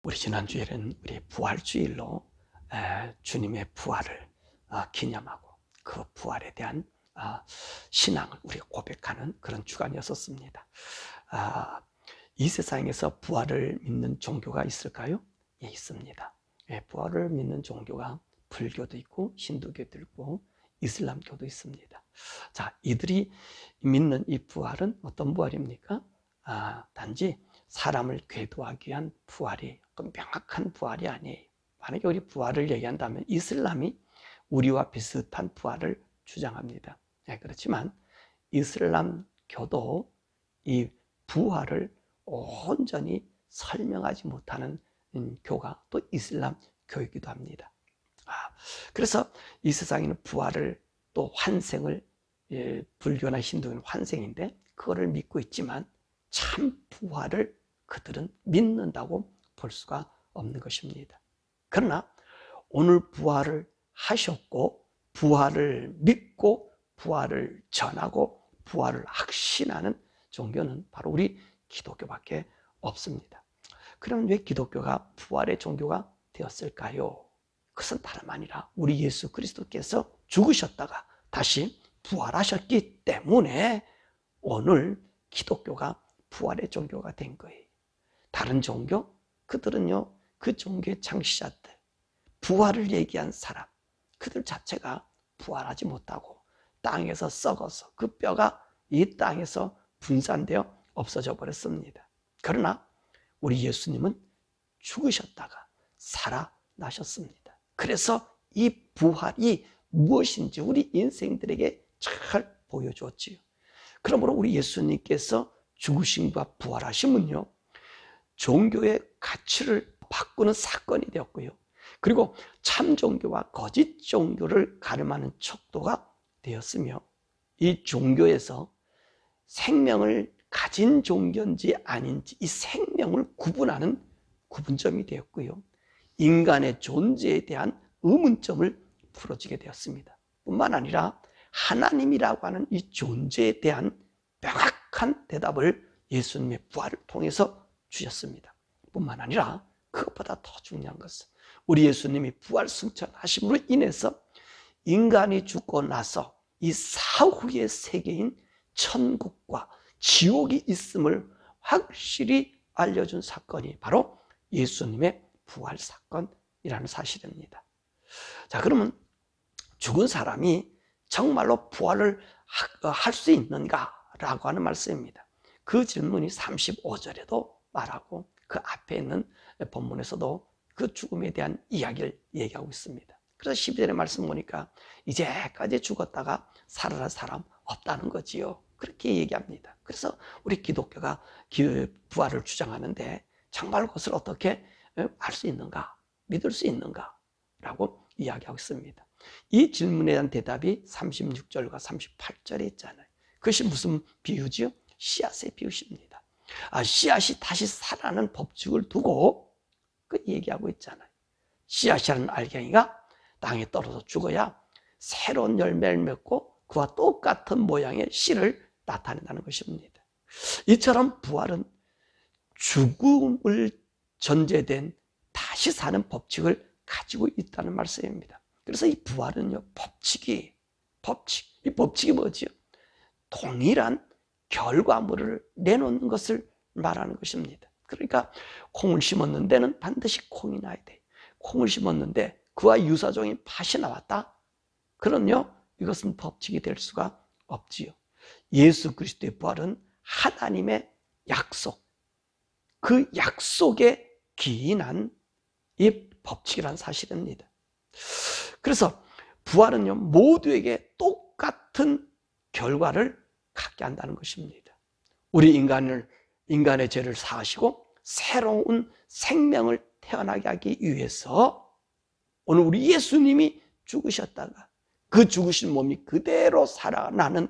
우리 지난주에는 우리 부활주일로 주님의 부활을 기념하고 그 부활에 대한 신앙을 우리가 고백하는 그런 주간이었습니다. 이 세상에서 부활을 믿는 종교가 있을까요? 예, 있습니다. 부활을 믿는 종교가 불교도 있고 힌두교도 있고 이슬람교도 있습니다. 자, 이들이 믿는 이 부활은 어떤 부활입니까? 단지 사람을 궤도하기 위한 부활이 명확한 부활이 아니에요. 만약에 우리 부활을 얘기한다면 이슬람이 우리와 비슷한 부활을 주장합니다. 네, 그렇지만 이슬람교도 이 부활을 온전히 설명하지 못하는 교가 또 이슬람 교이기도 합니다. 그래서 이 세상에는 부활을 또 환생을 불교나 힌두는 환생인데 그거를 믿고 있지만 참 부활을 그들은 믿는다고 볼 수가 없는 것입니다. 그러나 오늘 부활을 하셨고 부활을 믿고 부활을 전하고 부활을 확신하는 종교는 바로 우리 기독교밖에 없습니다. 그럼 왜 기독교가 부활의 종교가 되었을까요? 그것은 다름 아니라 우리 예수 그리스도께서 죽으셨다가 다시 부활하셨기 때문에 오늘 기독교가 부활의 종교가 된 거예요. 다른 종교? 그들은요, 그 종교의 창시자들, 부활을 얘기한 사람, 그들 자체가 부활하지 못하고 땅에서 썩어서 그 뼈가 이 땅에서 분산되어 없어져 버렸습니다. 그러나 우리 예수님은 죽으셨다가 살아나셨습니다. 그래서 이 부활이 무엇인지 우리 인생들에게 잘 보여주었지요. 그러므로 우리 예수님께서 죽으심과 부활하심은요, 종교의 가치를 바꾸는 사건이 되었고요. 그리고 참 종교와 거짓 종교를 가름하는 척도가 되었으며 이 종교에서 생명을 가진 종교인지 아닌지 이 생명을 구분하는 구분점이 되었고요. 인간의 존재에 대한 의문점을 풀어지게 되었습니다. 뿐만 아니라 하나님이라고 하는 이 존재에 대한 명확한 대답을 예수님의 부활을 통해서 주셨습니다. 뿐만 아니라 그것보다 더 중요한 것은 우리 예수님이 부활 승천하심으로 인해서 인간이 죽고 나서 이 사후의 세계인 천국과 지옥이 있음을 확실히 알려준 사건이 바로 예수님의 부활 사건이라는 사실입니다. 자, 그러면 죽은 사람이 정말로 부활을 할 수 있는가라고 하는 말씀입니다. 그 질문이 35절에도 말하고 그 앞에 있는 본문에서도 그 죽음에 대한 이야기를 얘기하고 있습니다. 그래서 12절의 말씀 보니까 이제까지 죽었다가 살아날 사람 없다는 거지요. 그렇게 얘기합니다. 그래서 우리 기독교가 부활을 주장하는데 정말 그것을 어떻게 알 수 있는가, 믿을 수 있는가 라고 이야기하고 있습니다. 이 질문에 대한 대답이 36절과 38절에 있잖아요. 그것이 무슨 비유지요? 씨앗의 비유입니다. 씨앗이 다시 살아나는 법칙을 두고 그 얘기하고 있잖아요. 씨앗이라는 알갱이가 땅에 떨어져 죽어야 새로운 열매를 맺고 그와 똑같은 모양의 씨를 나타낸다는 것입니다. 이처럼 부활은 죽음을 전제된 다시 사는 법칙을 가지고 있다는 말씀입니다. 그래서 이 부활은요, 이 법칙이 뭐지요? 동일한 결과물을 내놓는 것을 말하는 것입니다. 그러니까 콩을 심었는 데는 반드시 콩이 나야 돼. 콩을 심었는데 그와 유사종인 팥이 나왔다? 그럼요, 이것은 법칙이 될 수가 없지요. 예수 그리스도의 부활은 하나님의 약속, 그 약속에 기인한 이 법칙이라는 사실입니다. 그래서 부활은요, 모두에게 똑같은 결과를 갖게 한다는 것입니다. 우리 인간의 죄를 사하시고 새로운 생명을 태어나게 하기 위해서 오늘 우리 예수님이 죽으셨다가 그 죽으신 몸이 그대로 살아나는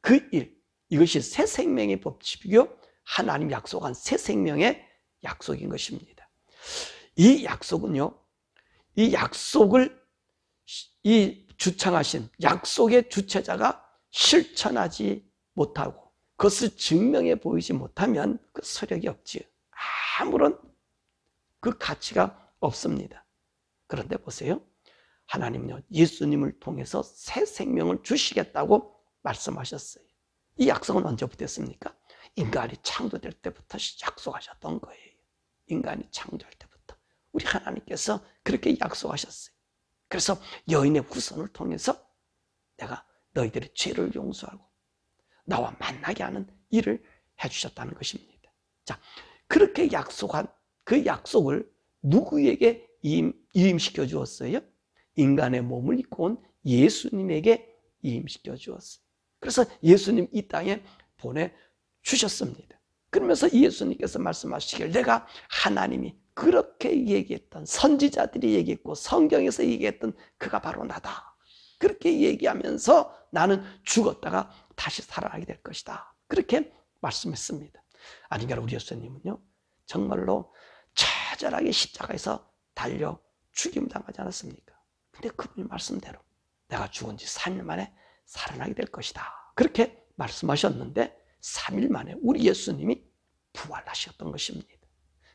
그 일, 이것이 새 생명의 법칙이요, 하나님 약속한 새 생명의 약속인 것입니다. 이 약속은요, 이 약속을 이 주창하신 약속의 주체자가 실천하지 못하고 그것을 증명해 보이지 못하면 그 소력이 없지요. 아무런 그 가치가 없습니다. 그런데 보세요. 하나님은요, 예수님을 통해서 새 생명을 주시겠다고 말씀하셨어요. 이 약속은 언제부터 했습니까? 인간이 창조될 때부터 약속하셨던 거예요. 인간이 창조할 때부터 우리 하나님께서 그렇게 약속하셨어요. 그래서 여인의 후손을 통해서 내가 너희들의 죄를 용서하고 나와 만나게 하는 일을 해주셨다는 것입니다. 자, 그렇게 약속한 그 약속을 누구에게 이임시켜 주었어요? 인간의 몸을 입고 온 예수님에게 이임시켜 주었어요. 그래서 예수님 이 땅에 보내주셨습니다. 그러면서 예수님께서 말씀하시길, 내가 하나님이 그렇게 얘기했던, 선지자들이 얘기했고 성경에서 얘기했던 그가 바로 나다. 그렇게 얘기하면서 나는 죽었다가 다시 살아나게 될 것이다. 그렇게 말씀했습니다. 아닌가, 우리 예수님은요, 정말로 처절하게 십자가에서 달려 죽임당하지 않았습니까? 근데 그분이 말씀대로 내가 죽은 지 3일 만에 살아나게 될 것이다. 그렇게 말씀하셨는데 3일 만에 우리 예수님이 부활하셨던 것입니다.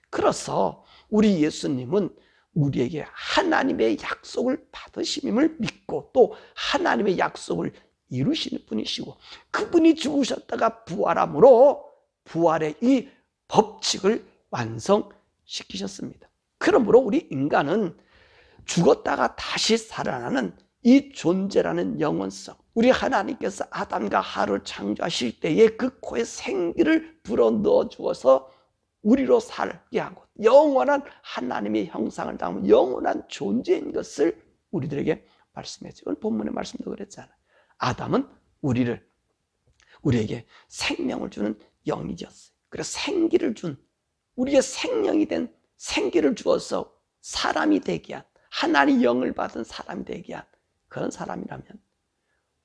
그래서 우리 예수님은 우리에게 하나님의 약속을 받으심을 믿고 또 하나님의 약속을 이루시는 분이시고, 그분이 죽으셨다가 부활함으로 부활의 이 법칙을 완성시키셨습니다. 그러므로 우리 인간은 죽었다가 다시 살아나는 이 존재라는 영원성, 우리 하나님께서 아담과 하와를 창조하실 때에 그 코에 생기를 불어넣어 주어서 우리로 살게 하고 영원한 하나님의 형상을 담은 영원한 존재인 것을 우리들에게 말씀했죠. 오늘 본문의 말씀도 그랬잖아요. 아담은 우리에게 생명을 주는 영이었어요. 그래서 생기를 준, 우리의 생명이 된, 생기를 주어서 사람이 되게 한, 하나님의 영을 받은 사람이 되게 한 그런 사람이라면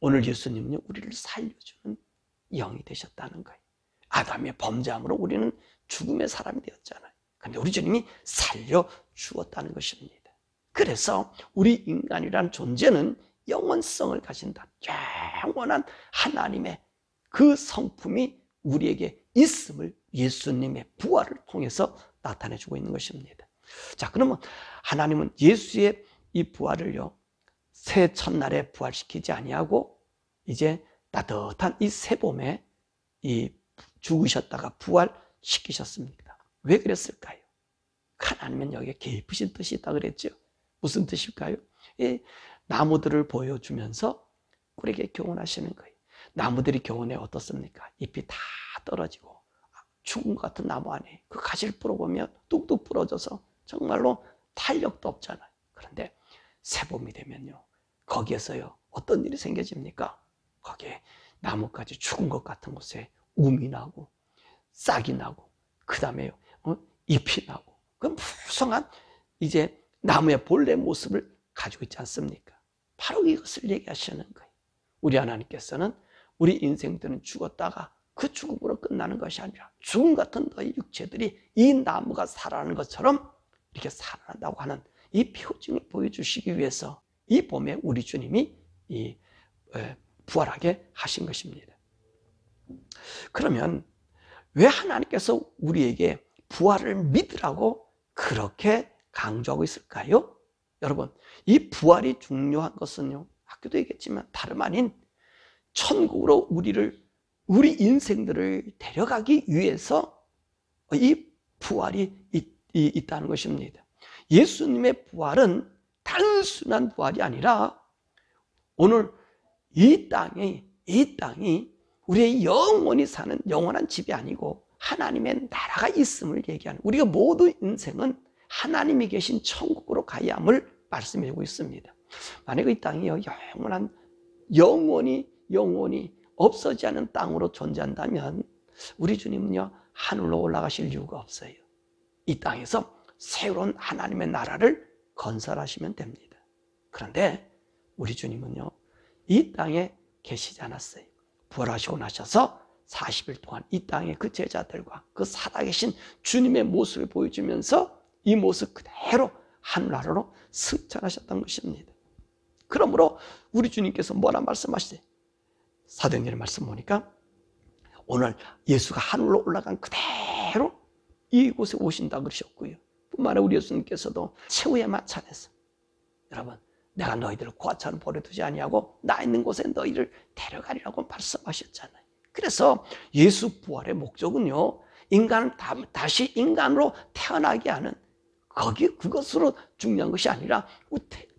오늘 예수님은요, 우리를 살려주는 영이 되셨다는 거예요. 아담의 범죄함으로 우리는 죽음의 사람이 되었잖아요. 그런데 우리 주님이 살려주었다는 것입니다. 그래서 우리 인간이라는 존재는 영원성을 가진다. 영원한 하나님의 그 성품이 우리에게 있음을 예수님의 부활을 통해서 나타내주고 있는 것입니다. 자, 그러면 하나님은 예수의 이 부활을요, 새 첫날에 부활시키지 아니하고 이제 따뜻한 이 새봄에 이 죽으셨다가 부활시키셨습니다. 왜 그랬을까요? 하나님은 여기에 깊으신 뜻이 있다고 그랬죠. 무슨 뜻일까요? 이 나무들을 보여주면서 우리에게 교훈하시는 거예요. 나무들이 교훈에 어떻습니까? 잎이 다 떨어지고 죽은 것 같은 나무 안에 그 가지를 풀어보면 뚝뚝 부러져서 정말로 탄력도 없잖아요. 그런데 새봄이 되면요, 거기에서요 어떤 일이 생겨집니까? 거기에 나뭇가지 죽은 것 같은 곳에 움이 나고 싹이 나고 그 다음에 잎이 나고 그 무성한 이제 나무의 본래 모습을 가지고 있지 않습니까? 바로 이것을 얘기하시는 거예요. 우리 하나님께서는 우리 인생들은 죽었다가 그 죽음으로 끝나는 것이 아니라 죽음 같은 너희 육체들이 이 나무가 살아나는 것처럼 이렇게 살아난다고 하는 이 표징을 보여주시기 위해서 이 봄에 우리 주님이 부활하게 하신 것입니다. 그러면 왜 하나님께서 우리에게 부활을 믿으라고 그렇게 강조하고 있을까요? 여러분, 이 부활이 중요한 것은요, 아까도 얘기했지만 다름 아닌 천국으로 우리 인생들을 데려가기 위해서 이 부활이 있다는 것입니다. 예수님의 부활은 단순한 부활이 아니라 오늘 이 땅이 우리의 영원히 사는 영원한 집이 아니고 하나님의 나라가 있음을 얘기하는, 우리가 모두 인생은 하나님이 계신 천국으로 가야 함을 말씀해주고 있습니다. 만약에 이 땅이 영원히 없어지지 않은 땅으로 존재한다면 우리 주님은요, 하늘로 올라가실 이유가 없어요. 이 땅에서 새로운 하나님의 나라를 건설하시면 됩니다. 그런데 우리 주님은요, 이 땅에 계시지 않았어요. 부활하시고 나셔서 40일 동안 이 땅에 그 제자들과 그 살아계신 주님의 모습을 보여주면서 이 모습 그대로 하늘나라로 승천하셨던 것입니다. 그러므로 우리 주님께서 뭐라 말씀하시죠? 사도행전의 말씀 보니까 오늘 예수가 하늘로 올라간 그대로 이곳에 오신다 그러셨고요. 뿐만 아니라 우리 예수님께서도 최후의 만찬에서 여러분, 내가 너희들을 고아처럼 버려두지 아니하고 나 있는 곳에 너희를 데려가리라고 말씀하셨잖아요. 그래서 예수 부활의 목적은요, 인간을 다시 인간으로 태어나게 하는 그것으로 중요한 것이 아니라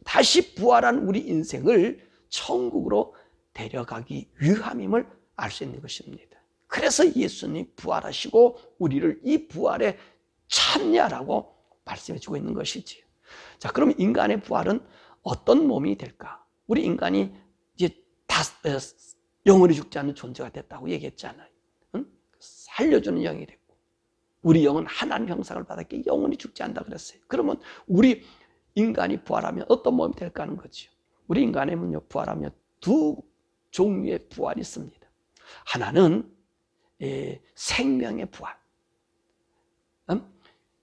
다시 부활한 우리 인생을 천국으로 데려가기 위함임을 알 수 있는 것입니다. 그래서 예수님 부활하시고 우리를 이 부활에 참여하라고 말씀해 주고 있는 것이지요. 자, 그럼 인간의 부활은 어떤 몸이 될까? 우리 인간이 이제 영원히 죽지 않는 존재가 됐다고 얘기했잖아요. 응? 살려주는 영이 됐고, 우리 영은 하나님 형상을 받았기에 영원히 죽지 않는다 그랬어요. 그러면 우리 인간이 부활하면 어떤 몸이 될까 하는 거죠. 우리 인간에는요, 부활하면 두 종류의 부활이 있습니다. 하나는 생명의 부활.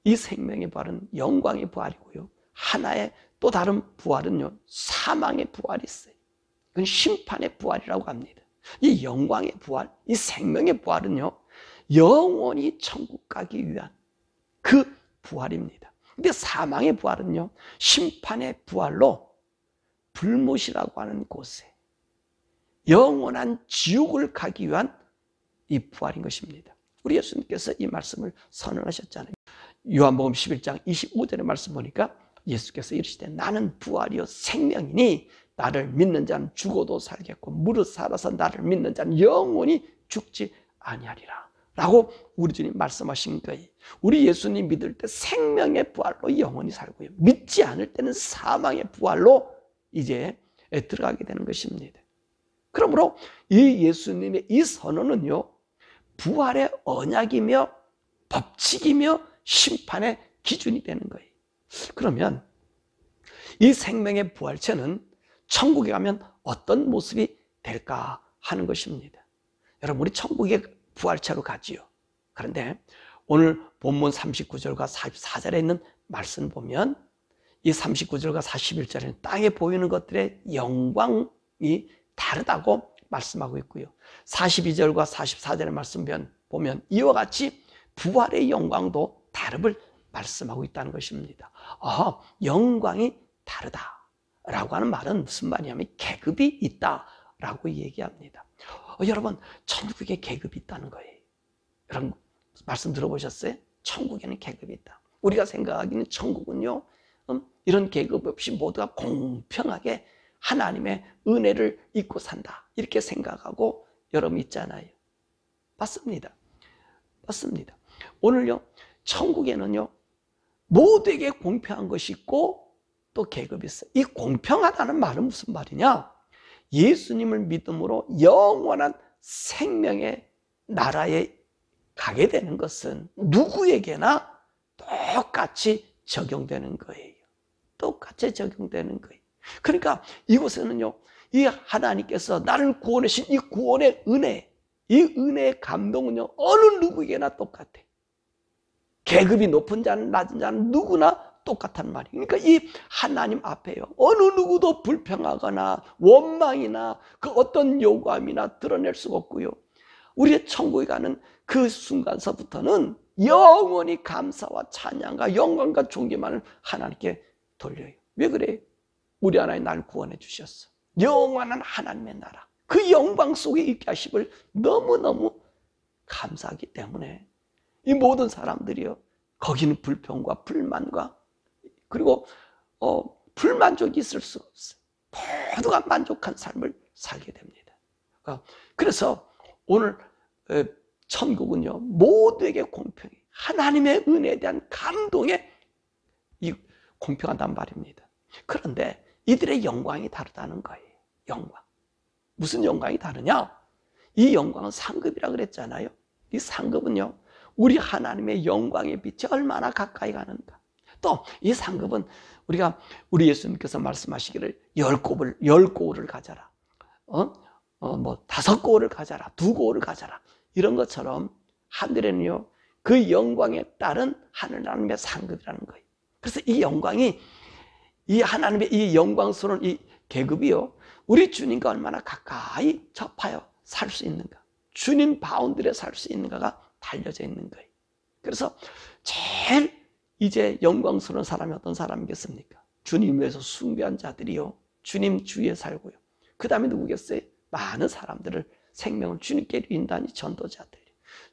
이 생명의 부활은 영광의 부활이고요. 하나의 또 다른 부활은요, 사망의 부활이 있어요. 그건 심판의 부활이라고 합니다. 이 영광의 부활, 이 생명의 부활은요, 영원히 천국 가기 위한 그 부활입니다. 근데 사망의 부활은요, 심판의 부활로 불못이라고 하는 곳에 영원한 지옥을 가기 위한 이 부활인 것입니다. 우리 예수님께서 이 말씀을 선언하셨잖아요. 요한복음 11장 25절의 말씀 보니까 예수께서 이르시되 나는 부활이요 생명이니 나를 믿는 자는 죽어도 살겠고 무릇 살아서 나를 믿는 자는 영원히 죽지 아니하리라 라고 우리 주님 말씀하신 거예요. 우리 예수님 믿을 때 생명의 부활로 영원히 살고요, 믿지 않을 때는 사망의 부활로 이제 들어가게 되는 것입니다. 그러므로 이 예수님의 이 선언은요, 부활의 언약이며 법칙이며 심판의 기준이 되는 거예요. 그러면 이 생명의 부활체는 천국에 가면 어떤 모습이 될까 하는 것입니다. 여러분, 우리 천국의 부활체로 가지요. 그런데 오늘 본문 39절과 44절에 있는 말씀 보면 이 39절과 41절에는 땅에 보이는 것들의 영광이 다르다고 말씀하고 있고요. 42절과 44절의 말씀 보면 이와 같이 부활의 영광도 다름을 말씀하고 있다는 것입니다. 영광이 다르다라고 하는 말은 무슨 말이냐면 계급이 있다라고 얘기합니다. 여러분, 천국에 계급이 있다는 거예요. 여러분, 말씀 들어보셨어요? 천국에는 계급이 있다. 우리가 생각하기는 천국은요, 이런 계급 없이 모두가 공평하게 하나님의 은혜를 입고 산다, 이렇게 생각하고 여러분 있잖아요. 맞습니다. 맞습니다. 오늘요, 천국에는요, 모두에게 공평한 것이 있고 또 계급이 있어요. 이 공평하다는 말은 무슨 말이냐? 예수님을 믿음으로 영원한 생명의 나라에 가게 되는 것은 누구에게나 똑같이 적용되는 거예요. 똑같이 적용되는 거예요. 그러니까 이곳에는요, 이 하나님께서 나를 구원하신 이 구원의 은혜, 이 은혜의 감동은요, 어느 누구에게나 똑같아. 계급이 높은 자는 낮은 자는 누구나 똑같단 말이에요. 그러니까 이 하나님 앞에요, 어느 누구도 불평하거나 원망이나 그 어떤 요구함이나 드러낼 수가 없고요, 우리의 천국에 가는 그 순간서부터는 영원히 감사와 찬양과 영광과 존귀만을 하나님께 돌려요. 왜 그래요? 우리 하나님 나를 구원해 주셨어. 영원한 하나님의 나라, 그 영광 속에 있게 하심을 너무너무 감사하기 때문에 이 모든 사람들이요, 거기는 불평과 불만과 그리고 불만족이 있을 수가 없어요. 모두가 만족한 삶을 살게 됩니다. 그래서 오늘 천국은요, 모두에게 공평해, 하나님의 은혜에 대한 감동에 이 공평하단 말입니다. 그런데 이들의 영광이 다르다는 거예요. 영광. 무슨 영광이 다르냐? 이 영광은 상급이라고 그랬잖아요. 이 상급은요, 우리 하나님의 영광의 빛이 얼마나 가까이 가는가. 또 이 상급은 우리 예수님께서 말씀하시기를 10고울을 가져라, 5고울을 가져라, 2고울을 가져라, 이런 것처럼 하늘에는요, 그 영광에 따른 하나님의 상급이라는 거예요. 그래서 이 영광이, 이 하나님의 이 영광스러운 이 계급이요, 우리 주님과 얼마나 가까이 접하여 살 수 있는가, 주님 바운드에 살 수 있는가가 달려져 있는 거예요. 그래서 제일 이제 영광스러운 사람이 어떤 사람이겠습니까? 주님 위해서 숭배한 자들이요, 주님 주위에 살고요. 그 다음에 누구겠어요? 많은 사람들을, 생명을 주님께 인다니 전도자들.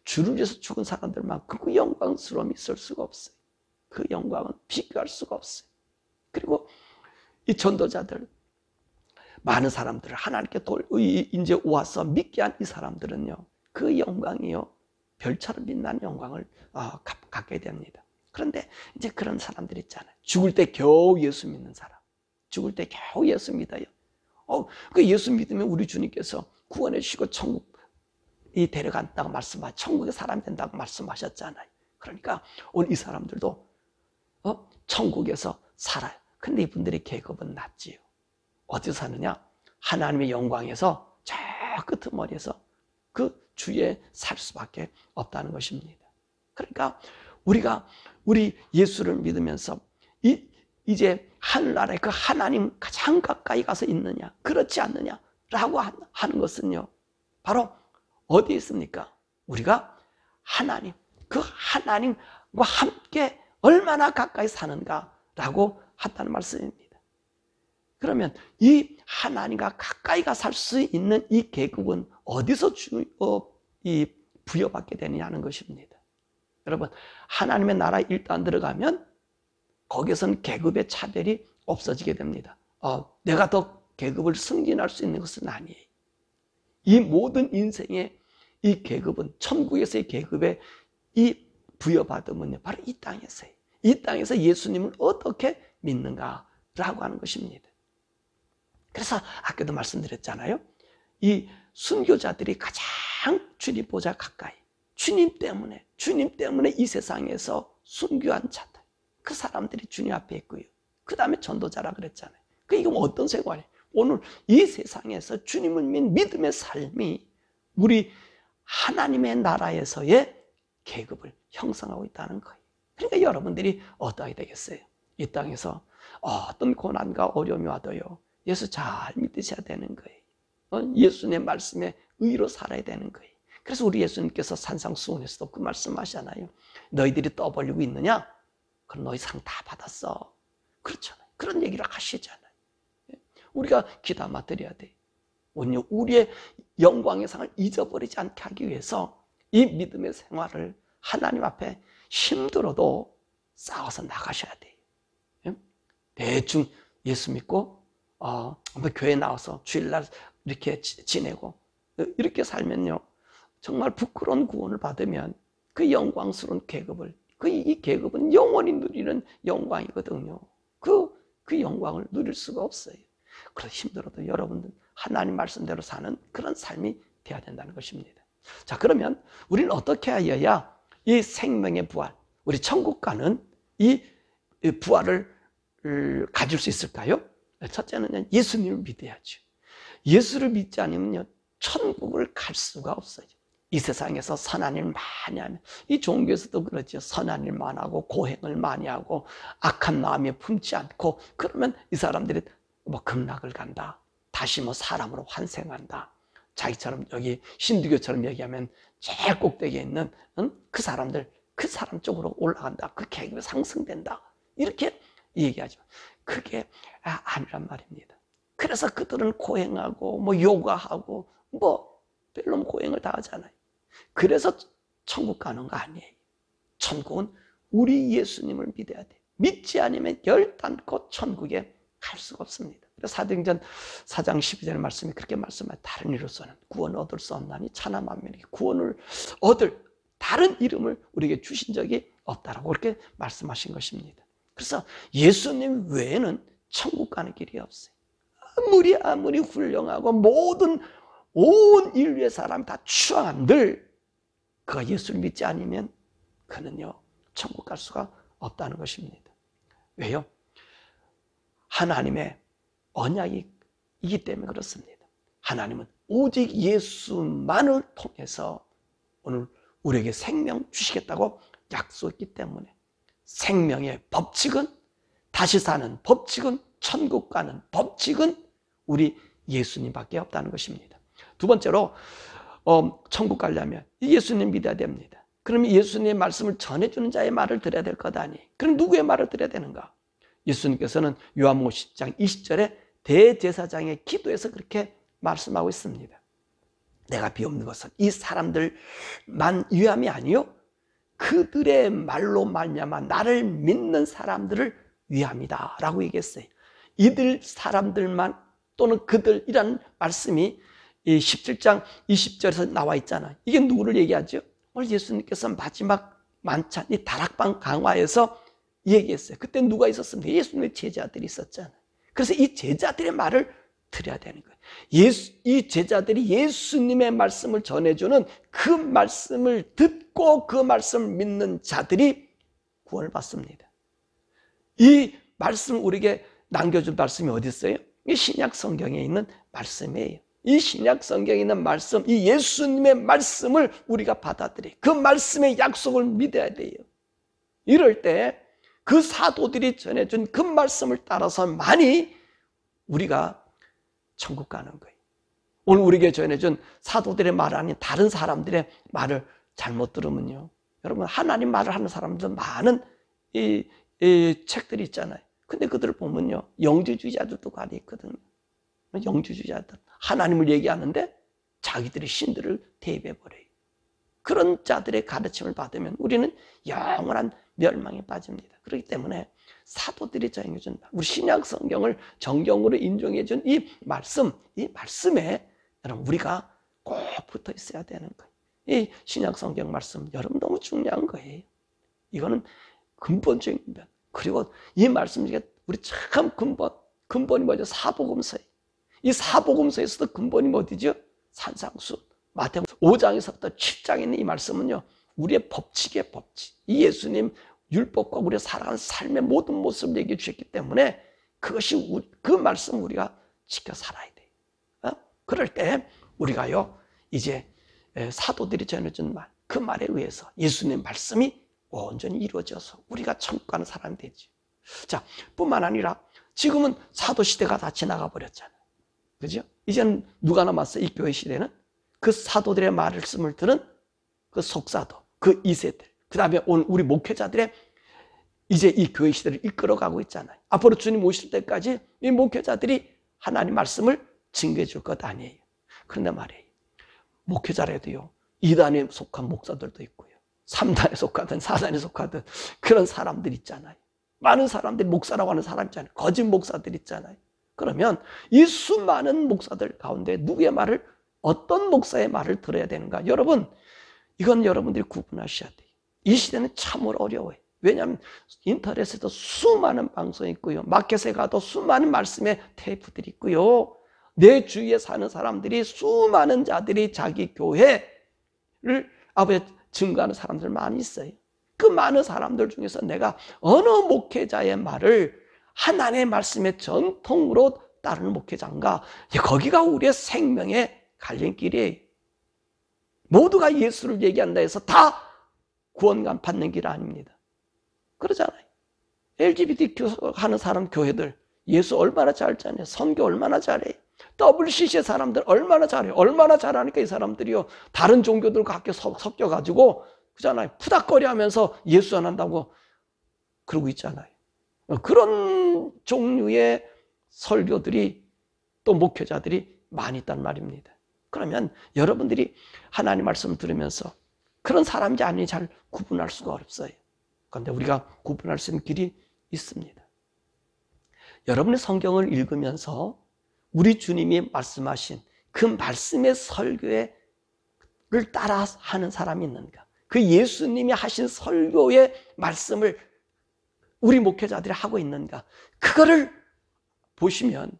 주를 위해서 죽은 사람들만큼 그 영광스러움이 있을 수가 없어요. 그 영광은 비교할 수가 없어요. 그리고 이 전도자들, 많은 사람들을 하나님께 이제 와서 믿게 한 이 사람들은요, 그 영광이요, 별처럼 빛나는 영광을 갖게 됩니다. 그런데 이제 그런 사람들 있잖아요. 죽을 때 겨우 예수 믿는 사람. 죽을 때 겨우 예수 믿어요. 그 예수 믿으면 우리 주님께서 구원해 주시고 천국이 데려간다고 말씀하셨, 천국의 사람이 된다고 말씀하셨잖아요. 그러니까 오늘 이 사람들도 천국에서 살아요. 근데 이분들의 계급은 낮지요. 어디서 사느냐? 하나님의 영광에서 저 끄트머리에서 그 주위에 살 수밖에 없다는 것입니다. 그러니까 우리 예수를 믿으면서 이제 하늘나라에 그 하나님 가장 가까이 가서 있느냐, 그렇지 않느냐라고 하는 것은요, 바로 어디에 있습니까? 우리가 하나님, 그 하나님과 함께 얼마나 가까이 사는가라고 한다는 말씀입니다. 그러면 이 하나님과 가까이가 살 수 있는 이 계급은 어디서 부여받게 되느냐는 것입니다. 여러분, 하나님의 나라에 일단 들어가면 거기서는 계급의 차별이 없어지게 됩니다. 내가 더 계급을 승진할 수 있는 것은 아니에요. 이 모든 인생의 이 계급은, 천국에서의 계급에 이 부여받으면요, 바로 이 땅에서요. 이 땅에서 예수님을 어떻게 믿는가라고 하는 것입니다. 그래서 아까도 말씀드렸잖아요. 이 순교자들이 가장 주님 보좌 가까이, 주님 때문에 이 세상에서 순교한 자들, 그 사람들이 주님 앞에 있고요. 그 다음에 전도자라 그랬잖아요. 이게 어떤 생활이에요? 오늘 이 세상에서 주님을 믿는 믿음의 삶이 우리 하나님의 나라에서의 계급을 형성하고 있다는 거예요. 그러니까 여러분들이 어떻게 되겠어요? 이 땅에서 어떤 고난과 어려움이 와도요, 예수 잘 믿으셔야 되는 거예요. 예수님의 말씀에 의로 살아야 되는 거예요. 그래서 우리 예수님께서 산상수훈에서도 그 말씀하시잖아요. 너희들이 떠벌리고 있느냐? 그럼 너희 상 다 받았어. 그렇잖아요. 그런 얘기를 하시잖아요. 우리가 귀담아 드려야 돼요. 우리의 영광의 상을 잊어버리지 않게 하기 위해서 이 믿음의 생활을 하나님 앞에 힘들어도 싸워서 나가셔야 돼요. 대충 예수 믿고 한번 교회 나와서 주일날 이렇게 지내고 이렇게 살면요, 정말 부끄러운 구원을 받으면 그 영광스러운 계급을, 이 계급은 영원히 누리는 영광이거든요. 그 영광을 누릴 수가 없어요. 그래서 힘들어도 여러분들 하나님 말씀대로 사는 그런 삶이 되어야 된다는 것입니다. 자, 그러면 우리는 어떻게 하여야 이 생명의 부활, 우리 천국 가는 이 부활을 가질 수 있을까요? 첫째는 예수님을 믿어야죠. 예수를 믿지 않으면 천국을 갈 수가 없어요. 이 세상에서 선한 일 많이 하면, 이 종교에서도 그렇죠. 선한 일만 하고 고행을 많이 하고 악한 마음에 품지 않고 그러면 이 사람들이 극락을 간다, 다시 사람으로 환생한다, 자기처럼 여기 힌두교처럼 얘기하면 제일 꼭대기에 있는 그 사람 쪽으로 올라간다, 그 계급이 상승된다, 이렇게 얘기하죠. 그게 아니란 말입니다. 그래서 그들은 고행하고 요가하고 별로 고행을 다 하잖아요. 그래서 천국 가는 거 아니에요. 천국은 우리 예수님을 믿어야 돼요. 믿지 않으면 결단코 천국에 갈 수가 없습니다. 그래서 사도행전 4장 12절 말씀이 그렇게 말씀해요. 다른 이로서는 구원을 얻을 수 없나니 천하 만민에게 구원을 얻을 다른 이름을 우리에게 주신 적이 없다라고 그렇게 말씀하신 것입니다. 그래서 예수님 외에는 천국 가는 길이 없어요. 아무리 훌륭하고 온 인류의 사람이 다 추앙한들 그가 예수를 믿지 않으면 그는요, 천국 갈 수가 없다는 것입니다. 왜요? 하나님의 언약이기 때문에 그렇습니다. 하나님은 오직 예수만을 통해서 오늘 우리에게 생명 주시겠다고 약속했기 때문에 생명의 법칙은, 다시 사는 법칙은, 천국 가는 법칙은 우리 예수님밖에 없다는 것입니다. 두 번째로 천국 가려면 예수님 믿어야 됩니다. 그럼 예수님의 말씀을 전해주는 자의 말을 들어야 될 것 아니? 그럼 누구의 말을 들어야 되는가? 예수님께서는 요한복음 10장 20절에 대제사장의 기도에서 그렇게 말씀하고 있습니다. 내가 비옵는 것은 이 사람들만 위함이 아니요 그들의 말로 말미암아 나를 믿는 사람들을 위함이다 라고 얘기했어요. 이들 사람들만 또는 그들이라는 말씀이 17장 20절에서 나와 있잖아요. 이게 누구를 얘기하죠? 오늘 예수님께서 마지막 만찬 이 다락방 강화에서 얘기했어요. 그때 누가 있었습니까? 예수님의 제자들이 있었잖아요. 그래서 이 제자들의 말을 들어야 되는 거예요. 이 제자들이 예수님의 말씀을 전해주는 그 말씀을 듣고 그 말씀을 믿는 자들이 구원을 받습니다. 이 말씀 우리에게 남겨준 말씀이 어디 있어요? 이 신약 성경에 있는 말씀이에요. 이 신약 성경에 있는 말씀, 이 예수님의 말씀을 우리가 받아들여 그 말씀의 약속을 믿어야 돼요. 이럴 때 그 사도들이 전해준 그 말씀을 따라서만이 우리가 천국 가는 거예요. 오늘 우리에게 전해준 사도들의 말 아닌 다른 사람들의 말을 잘못 들으면요, 여러분 하나님 말을 하는 사람들 많은 이 책들이 있잖아요. 근데 그들을 보면요 영주주의자들도 많이 있거든요. 영주주의자들 하나님을 얘기하는데 자기들의 신들을 대입해버려요. 그런 자들의 가르침을 받으면 우리는 영원한 멸망에 빠집니다. 그렇기 때문에 사도들이 전해준 우리 신약 성경을 정경으로 인정해준 이 말씀에 여러분 우리가 꼭 붙어 있어야 되는 거예요. 이 신약 성경 말씀 여러분 너무 중요한 거예요. 이거는 근본적인 면. 그리고 이 말씀 중에 우리 참 근본이 뭐죠? 사복음서예요. 이 사복음서에서도 근본이 어디죠? 산상수. 마태복음 5장에서부터 7장에 있는 이 말씀은요, 우리의 법칙의 법칙. 이 예수님 율법과 우리가 살아가는 삶의 모든 모습을 얘기해 주셨기 때문에 그것이 그 말씀 우리가 지켜 살아야 돼요. 그럴 때 우리가요 이제 사도들이 전해준 말, 그 말에 의해서 예수님 말씀이 온전히 이루어져서 우리가 천국 가는 사람이 되죠. 자, 뿐만 아니라 지금은 사도 시대가 다 지나가 버렸잖아요. 그죠? 이제는 누가 남았어요? 이 교회 시대는 그 사도들의 말씀을 들은 그 속사도, 그 2세들, 그 다음에 오늘 우리 목회자들의 이제 이 교회 시대를 이끌어가고 있잖아요. 앞으로 주님 오실 때까지 이 목회자들이 하나님 말씀을 증거해 줄 것 아니에요. 그런데 말이에요, 목회자라도요 2단에 속한 목사들도 있고요 3단에 속하든 4단에 속하든 그런 사람들 있잖아요. 많은 사람들이 목사라고 하는 사람 있잖아요. 거짓 목사들 있잖아요. 그러면 이 수많은 목사들 가운데 누구의 말을, 어떤 목사의 말을 들어야 되는가? 여러분, 이건 여러분들이 구분하셔야 돼요. 이 시대는 참으로 어려워요. 왜냐하면 인터넷에도 수많은 방송이 있고요, 마켓에 가도 수많은 말씀의 테이프들이 있고요, 내 주위에 사는 사람들이, 수많은 자들이 자기 교회를 아버지 증거하는 사람들 많이 있어요. 그 많은 사람들 중에서 내가 어느 목회자의 말을 하나님의 말씀의 전통으로 따르는 목회자인가? 거기가 우리의 생명의 갈림길이에요. 모두가 예수를 얘기한다 해서 다 구원감 받는 길 아닙니다. 그러잖아요. LGBTQ 하는 사람 교회들 예수 얼마나 잘 짜냐, 선교 얼마나 잘해, WCC 사람들 얼마나 잘해, 얼마나 잘하니까 이 사람들이요 다른 종교들과 함께 섞여가지고 그잖아요, 푸닥거리 하면서 예수 안 한다고 그러고 있잖아요. 그런 종류의 설교들이 또 목회자들이 많이 있단 말입니다. 그러면 여러분들이 하나님 말씀을 들으면서 그런 사람인지 아닌지 잘 구분할 수가 없어요. 그런데 우리가 구분할 수 있는 길이 있습니다. 여러분의 성경을 읽으면서 우리 주님이 말씀하신 그 말씀의 설교를 따라 하는 사람이 있는가? 그 예수님이 하신 설교의 말씀을 우리 목회자들이 하고 있는가? 그거를 보시면,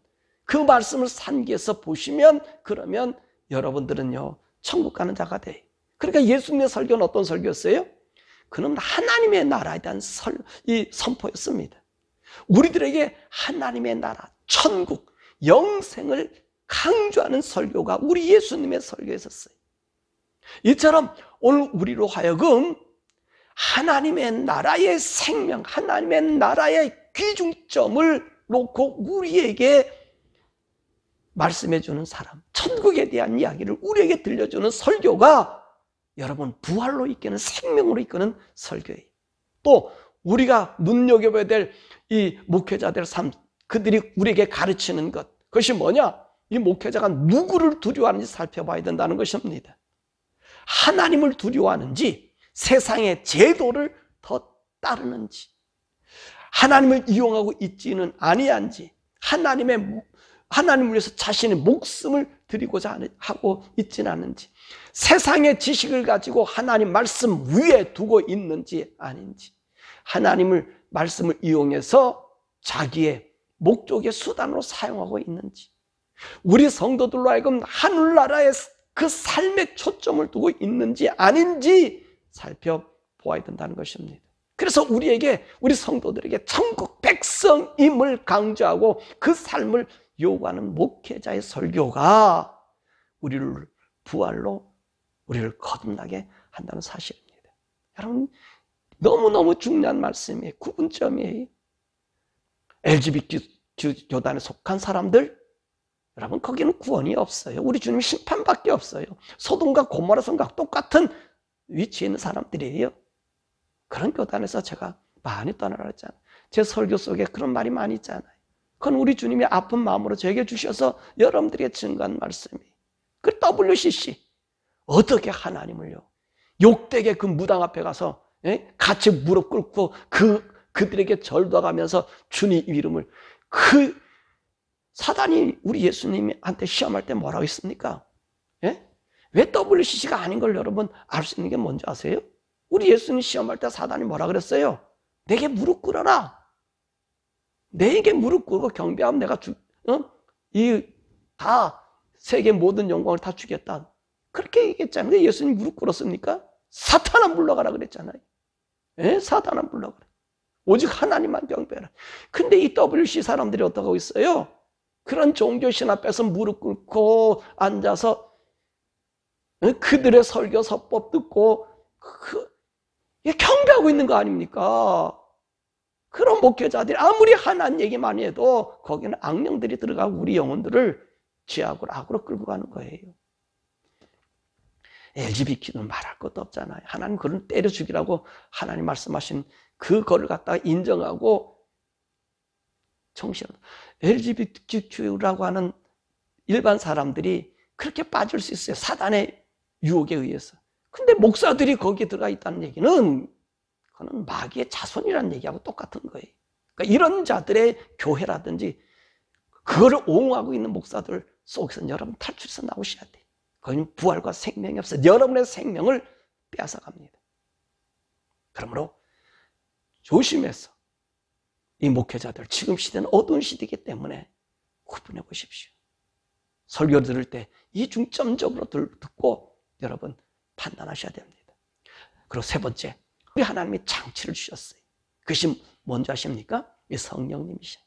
그 말씀을 산기에서 보시면, 그러면 여러분들은요 천국 가는 자가 돼. 그러니까 예수님의 설교는 어떤 설교였어요? 그는 하나님의 나라에 대한 선포였습니다. 우리들에게 하나님의 나라, 천국, 영생을 강조하는 설교가 우리 예수님의 설교였었어요. 이처럼 오늘 우리로 하여금 하나님의 나라의 생명, 하나님의 나라의 귀중점을 놓고 우리에게 말씀해 주는 사람, 천국에 대한 이야기를 우리에게 들려주는 설교가 여러분 부활로 이끄는, 생명으로 이끄는 설교예요. 또 우리가 눈여겨봐야 될 이 목회자들 삶, 그들이 우리에게 가르치는 것, 그것이 뭐냐? 이 목회자가 누구를 두려워하는지 살펴봐야 된다는 것입니다. 하나님을 두려워하는지 세상의 제도를 더 따르는지, 하나님을 이용하고 있지는 아니한지, 하나님을 위해서 자신의 목숨을 드리고자 하고 있지는 않은지, 세상의 지식을 가지고 하나님 말씀 위에 두고 있는지 아닌지, 하나님을 말씀을 이용해서 자기의 목적의 수단으로 사용하고 있는지, 우리 성도들로 하여금 하늘나라의 그 삶에 초점을 두고 있는지 아닌지 살펴보아야 된다는 것입니다. 그래서 우리 성도들에게 천국 백성임을 강조하고 그 삶을 요구하는 목회자의 설교가 우리를 부활로 우리를 거듭나게 한다는 사실입니다. 여러분, 너무너무 중요한 말씀이에요. 구분점이에요. LGBT 교단에 속한 사람들, 여러분 거기는 구원이 없어요. 우리 주님 심판밖에 없어요. 소돔과 고모라 성과 똑같은 위치에 있는 사람들이에요. 그런 교단에서 제가 많이 떠나라 했잖아요. 제 설교 속에 그런 말이 많이 있잖아요. 그건 우리 주님이 아픈 마음으로 저에게 주셔서 여러분들에게 증거한 말씀이에요. 그 WCC 어떻게 하나님을요, 욕되게 그 무당 앞에 가서 같이 무릎 꿇고 그들에게 절도하면서 주님 이름을, 그 사단이 우리 예수님한테 시험할 때 뭐라고 했습니까? 왜 WCC가 아닌 걸 여러분 알 수 있는 게 뭔지 아세요? 우리 예수님 시험할 때 사단이 뭐라 그랬어요? 내게 무릎 꿇어라. 내게 무릎 꿇고 경배하면 내가 다 세계 모든 영광을 다 주겠다. 그렇게 얘기했잖아요. 근데 예수님 무릎 꿇었습니까? 사탄아 물러가라 그랬잖아요. 사탄아 물러가라. 오직 하나님만 경배하라. 근데 이 WC 사람들이 어떻게 하고 있어요? 그런 종교신 앞에서 무릎 꿇고 앉아서 그들의 설교 서법 듣고 경배하고 있는 거 아닙니까? 그런 목회자들이 아무리 하나님 얘기만 해도 거기는 악령들이 들어가고 우리 영혼들을 죄악으로 악으로 끌고 가는 거예요. LGBT는 말할 것도 없잖아요. 하나님 그런 때려 죽이라고 하나님 말씀하신 그거를 갖다가 인정하고 정신을, LGBTQ라고 하는 일반 사람들이 그렇게 빠질 수 있어요. 사단의 유혹에 의해서. 근데 목사들이 거기에 들어가 있다는 얘기는 그거는 마귀의 자손이라는 얘기하고 똑같은 거예요. 그러니까 이런 자들의 교회라든지 그거를 옹호하고 있는 목사들 속에서 여러분 탈출해서 나오셔야 돼요. 거기는 부활과 생명이 없어요. 여러분의 생명을 빼앗아갑니다. 그러므로 조심해서 이 목회자들, 지금 시대는 어두운 시대이기 때문에 구분해 보십시오. 설교 들을 때 이 중점적으로 듣고 여러분 판단하셔야 됩니다. 그리고 세 번째, 우리 하나님이 장치를 주셨어요. 그것이 뭔지 아십니까? 이 성령님이셔.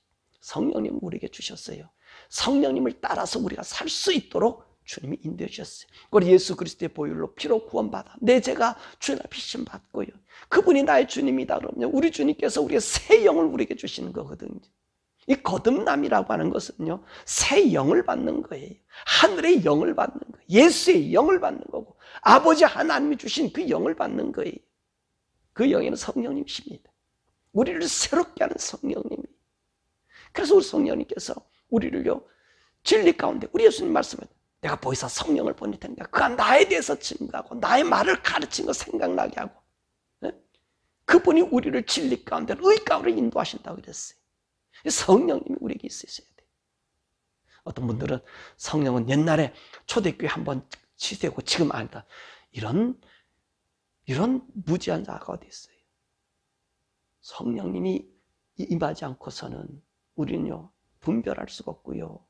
성령님을 우리에게 주셨어요. 성령님을 따라서 우리가 살 수 있도록 주님이 인도해 주셨어요. 우리 예수 그리스도의 보혈로 피로 구원받아 내 죄가 주님 앞에 심 받고요. 그분이 나의 주님이다 그러면 우리 주님께서 우리의 새 영을 우리에게 주시는 거거든요. 이 거듭남이라고 하는 것은요, 새 영을 받는 거예요. 하늘의 영을 받는 거예요. 예수의 영을 받는 거고 아버지 하나님이 주신 그 영을 받는 거예요. 그 영에는 성령님이십니다. 우리를 새롭게 하는 성령님이. 그래서 우리 성령님께서 우리를요, 진리 가운데 우리 예수님 말씀은 내가 보이사 성령을 보낼 테니까 그가 나에 대해서 증거하고 나의 말을 가르친 거 생각나게 하고, 그분이 우리를 진리 가운데 의 가운데 인도하신다고 그랬어요. 성령님이 우리에게 있으셔야 돼요. 어떤 분들은 성령은 옛날에 초대교회 한번 치대고 지금 아니다, 이런 무지한 자가 어디 있어요. 성령님이 임하지 않고서는 우리는요 분별할 수가 없고요,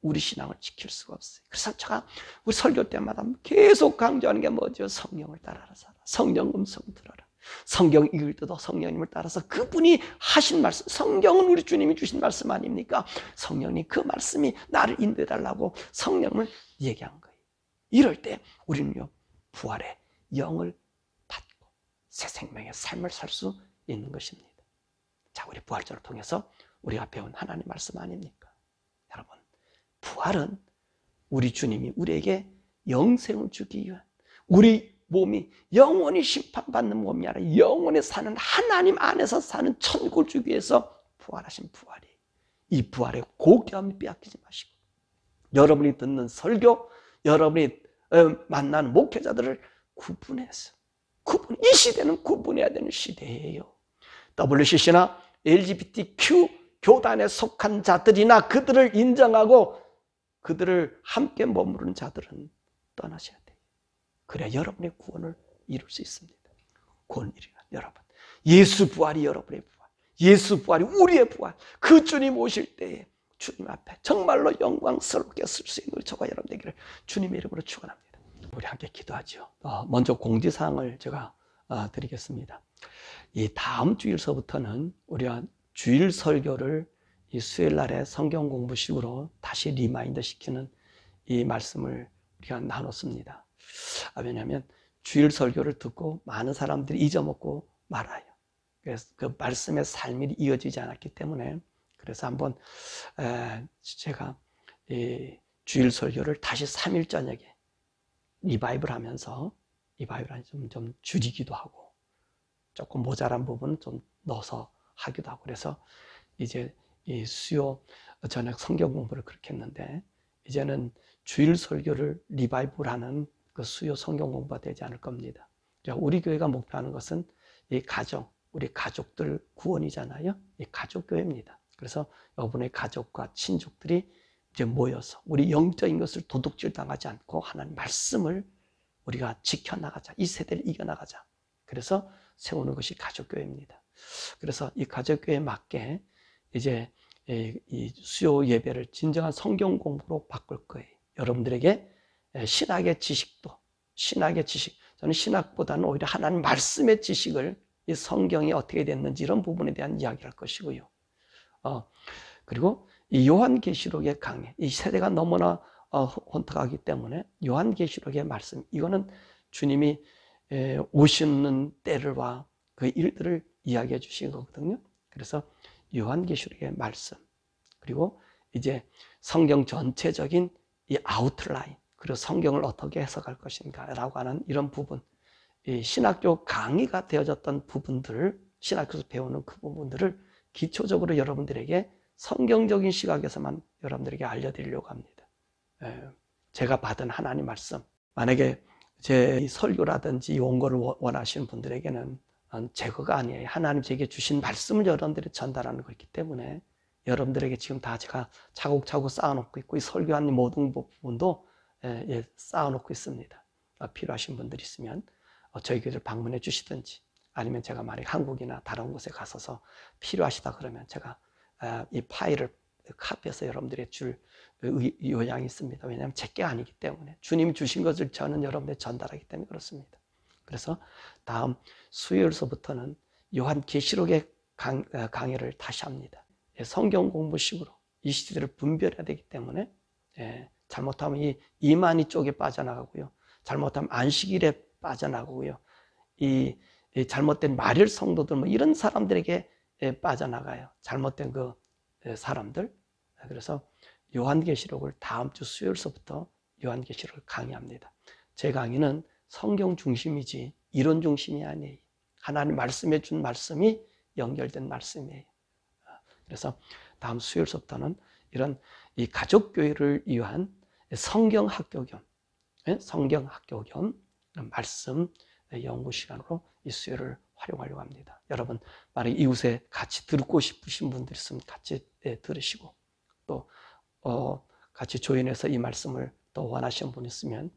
우리 신앙을 지킬 수가 없어요. 그래서 제가 우리 설교 때마다 계속 강조하는 게 뭐죠? 성령을 따라라 살아. 성령 음성 들어라. 성경 읽을 때도 성령님을 따라서 그분이 하신 말씀, 성경은 우리 주님이 주신 말씀 아닙니까? 성령님 그 말씀이 나를 인도해 달라고 성령을 얘기한 거예요. 이럴 때 우리는요 부활의 영을 받고 새 생명의 삶을 살 수 있는 것입니다. 자, 우리 부활절을 통해서 우리가 배운 하나님 말씀 아닙니까? 여러분, 부활은 우리 주님이 우리에게 영생을 주기 위한, 우리 몸이 영원히 심판받는 몸이 아니라 영원히 사는 하나님 안에서 사는 천국을 주기 위해서 부활하신 부활이, 이 부활의 고귀함을 빼앗기지 마시고 여러분이 듣는 설교, 여러분이 만나는 목회자들을 구분해서 이 시대는 구분해야 되는 시대예요. WCC나 LGBTQ 교단에 속한 자들이나 그들을 인정하고 그들을 함께 머무르는 자들은 떠나셔야 돼요. 그래야 여러분의 구원을 이룰 수 있습니다. 구원을 이루는 여러분, 예수 부활이 여러분의 부활, 예수 부활이 우리의 부활, 그 주님 오실 때에 주님 앞에 정말로 영광스럽게 쓸 수 있는 저와 여러분 되기를 주님의 이름으로 축원합니다. 우리 함께 기도하죠. 먼저 공지사항을 제가 드리겠습니다. 이 다음 주일서부터는 우리가 주일 설교를 이 수요일 날에 성경 공부식으로 다시 리마인드 시키는 이 말씀을 우리가 나눴습니다. 왜냐하면 주일 설교를 듣고 많은 사람들이 잊어먹고 말아요. 그래서 그 말씀의 삶이 이어지지 않았기 때문에, 그래서 한번 제가 이 주일 설교를 다시 3일 저녁에 리바이벌 하면서 좀 줄이기도 하고 조금 모자란 부분은 좀 넣어서 하기도 하고, 그래서 이제 이 수요 저녁 성경 공부를 그렇게 했는데, 이제는 주일 설교를 리바이벌하는 그 수요 성경 공부가 되지 않을 겁니다. 우리 교회가 목표하는 것은 이 가정, 우리 가족들 구원이잖아요. 이 가족교회입니다. 그래서 여러분의 가족과 친족들이 이제 모여서 우리 영적인 것을 도둑질 당하지 않고 하나님 말씀을 우리가 지켜나가자, 이 세대를 이겨나가자. 그래서 세우는 것이 가족교회입니다. 그래서 이 가족교회에 맞게 이제 이 수요 예배를 진정한 성경 공부로 바꿀 거예요. 여러분들에게 신학의 지식, 저는 신학보다는 오히려 하나님 말씀의 지식을, 이 성경이 어떻게 됐는지 이런 부분에 대한 이야기를 할 것이고요. 그리고 이 요한계시록의 강해, 이 세대가 너무나 혼탁하기 때문에 요한계시록의 말씀, 이거는 주님이 오시는 때를 와 그 일들을 이야기해 주신 거거든요. 그래서 요한계시록의 말씀, 그리고 이제 성경 전체적인 이 아웃라인, 그리고 성경을 어떻게 해석할 것인가 라고 하는 이런 부분, 이 신학교 강의가 되어졌던 부분들을, 신학교에서 배우는 그 부분들을 기초적으로 여러분들에게 성경적인 시각에서만 여러분들에게 알려드리려고 합니다. 제가 받은 하나님 말씀, 만약에 제 설교라든지 원고를 원하시는 분들에게는 제거가 아니에요. 하나님 제게 주신 말씀을 여러분들이 전달하는 거기 때문에 여러분들에게 지금 다 제가 차곡차곡 쌓아놓고 있고, 이 설교하는 모든 부분도 쌓아놓고 있습니다. 필요하신 분들이 있으면 저희 교회를 방문해 주시든지, 아니면 제가 만약 한국이나 다른 곳에 가서서 필요하시다 그러면 제가 이 파일을 카피해서 여러분들에게 줄 요양이 있습니다. 왜냐하면 제게 아니기 때문에, 주님이 주신 것을 저는 여러분들에게 전달하기 때문에 그렇습니다. 그래서 다음 수요일서부터는 요한계시록의 강의를 다시 합니다. 성경 공부식으로 이 시대를 분별해야 되기 때문에, 잘못하면 이 이만희 쪽에 빠져나가고요, 잘못하면 안식일에 빠져나가고요, 이 잘못된 말일 성도들 뭐 이런 사람들에게 빠져나가요. 잘못된 그 사람들. 그래서 요한계시록을 다음 주 수요일서부터 요한계시록을 강의합니다. 제 강의는 성경 중심이지 이론 중심이 아니에요. 하나님 말씀해 준 말씀이 연결된 말씀이에요. 그래서 다음 수요일서부터는 이런 이 가족교회를 위한 성경학교 겸 말씀 연구 시간으로 이 수요일을 활용하려고 합니다. 여러분, 만약 이웃에 같이 듣고 싶으신 분들 있으면 같이 들으시고, 또 같이 조인해서 이 말씀을 또 원하시는 분 있으면,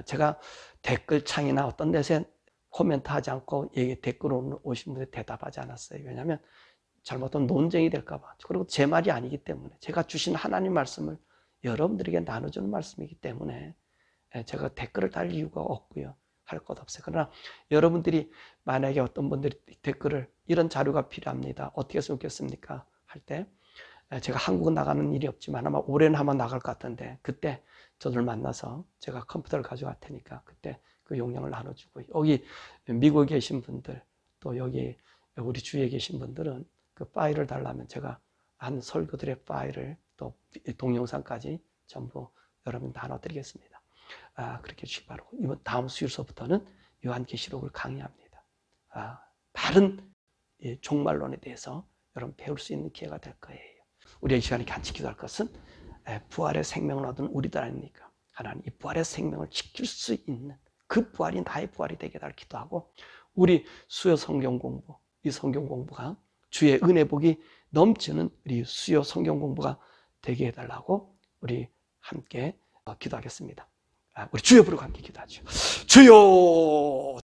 제가 댓글창이나 어떤 데서 코멘트 하지 않고 댓글 오신 분들 대답하지 않았어요. 왜냐하면 잘못하면 논쟁이 될까 봐. 그리고 제 말이 아니기 때문에, 제가 주신 하나님 말씀을 여러분들에게 나눠주는 말씀이기 때문에 제가 댓글을 달 이유가 없고요, 할 것 없어요. 그러나 여러분들이 만약에 어떤 분들이 댓글을 이런 자료가 필요합니다, 어떻게 했으면 좋겠습니까? 할 때, 제가 한국은 나가는 일이 없지만 아마 올해는 한번 나갈 것 같은데, 그때 저를 만나서 제가 컴퓨터를 가져갈 테니까 그때 그 용량을 나눠주고, 여기 미국에 계신 분들, 또 여기 우리 주위에 계신 분들은 그 파일을 달라면 제가 한 설교들의 파일을 또 동영상까지 전부 여러분 나눠드리겠습니다. 그렇게 해주시기 바라고, 이번 다음 수요일서부터는 요한계시록을 강의합니다. 바른 종말론에 대해서 여러분 배울 수 있는 기회가 될 거예요. 우리 이 시간에 같이 기도할 것은 부활의 생명을 얻은 우리들 아닙니까? 하나님 이 부활의 생명을 지킬 수 있는 그 부활이 나의 부활이 되게 달 기도하고, 우리 수요 성경 공부, 이 성경 공부가 주의 은혜 복이 넘치는 우리 수요 성경 공부가 되게 해달라고 우리 함께 기도하겠습니다. 우리 주여 부르고 함께 기도하죠. 주여.